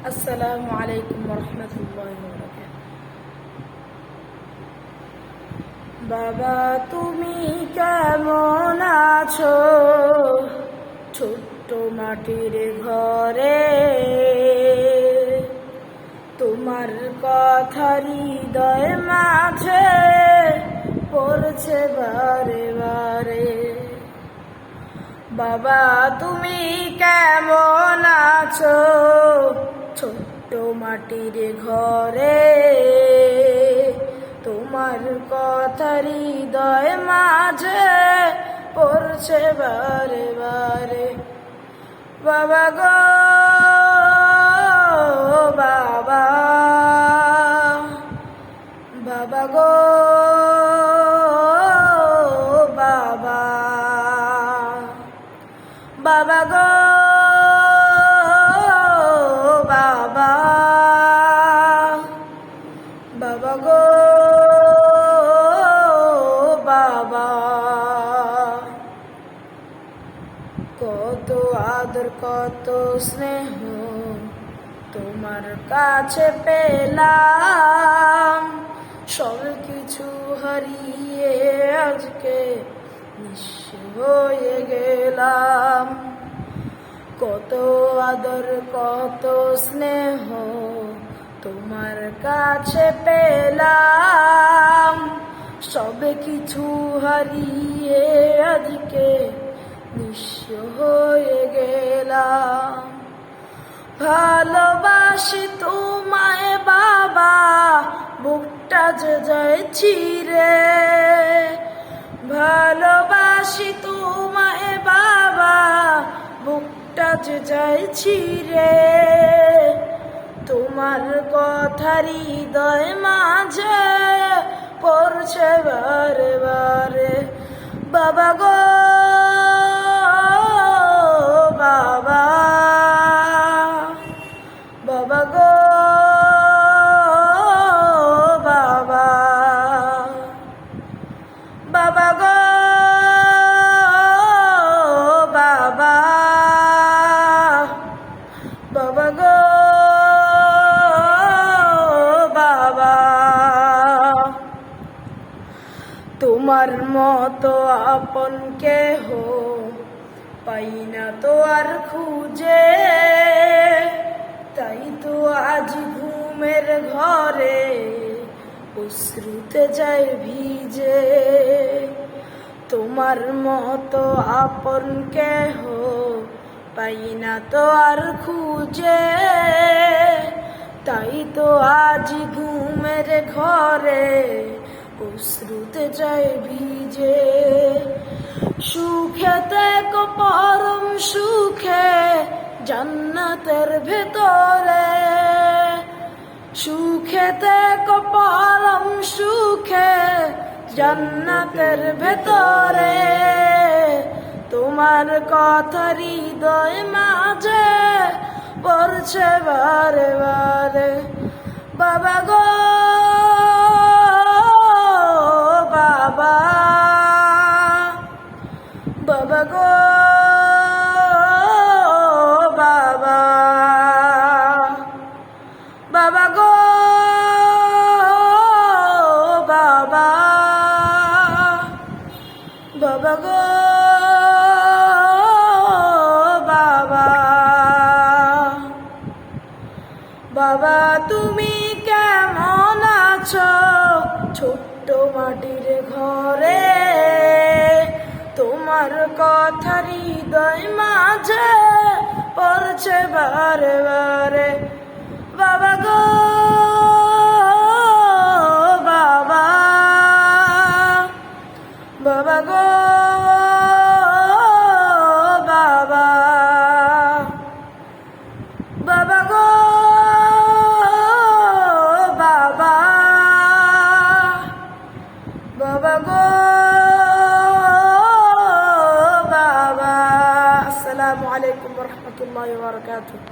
আসসালামু আলাইকুম রহমতুল্লাহি ওয়া বারাকাতুহু। বাবা তুমি কেমন আছো? ছোট্ট মাটির ঘরে তোমার কথা হৃদয় মাঝে পড়ছে বারে বারে। বাবা তুমি কেমন আছো? ছোট্ট মাটির ঘরে তোমার কথা হৃদয় মাঝে পড়ছে বারে বারে। বাবা গো বাবা, বাবা গো বাবা, বাবা গো বাবা, বাবা গো বাবা। কত আদর কত স্নেহ তোমার কাছে পেলাম, সব কিছু হারিয়ে আজকে নিঃস্ব হয়ে গেলাম। কত আদর কত স্নেহ তোমার কাছে পেলাম, সব কিছু হারিয়ে আজকে নিঃস্ব হয়ে গেলাম। ভালোবাসি তোমায় বাবা, বুকটা যে যায় ছিঁড়ে। ভালোবাসি তোমায় বাবা, বুকটা যে যায় ছিঁড়ে। তোমার কথা হৃদয় মাঝে পড়ছে বারে বারে। বাবা গো বাবা, বাবা গো বাবা, বাবা গো বাবা, বাবা গো বাবা। তোমার মতো আপন কেহ পাই না তো আর খুঁজে, তাই তো আজ ঘুমের ঘরে অশ্রুতে যায় ভিজে। তোমার মতো আপন কেহ পাই না তো আর খুঁজে, তাই তো আজ ঘুমের ঘরে অশ্রুতে যায় ভিজে। সুখেতে কো পরম সুখে জান্নাতের ভেতরে, সুখেতে কো পরম সুখে জান্নাতের ভেতরে। তোমার কথা হৃদয় মাঝে পড়ছে বারে বারে। বাবা গো বাবা, বাবা গো বাবা, বাবা গো বাবা, বাবা গো বাবা। বাবা তুমি কেমন আছো? ছোট্ট মাটির ঘরে তোমার কথা হৃদয় মাঝে পড়ছে বারে বারে। বাবা গো বাবা, বাবা গো বাবা, বাবা গো বাবা, বাবা গো বাবা। আসসালামু আলাইকুম রহমতুল্লাহি ওয়া বারাকাতুহু।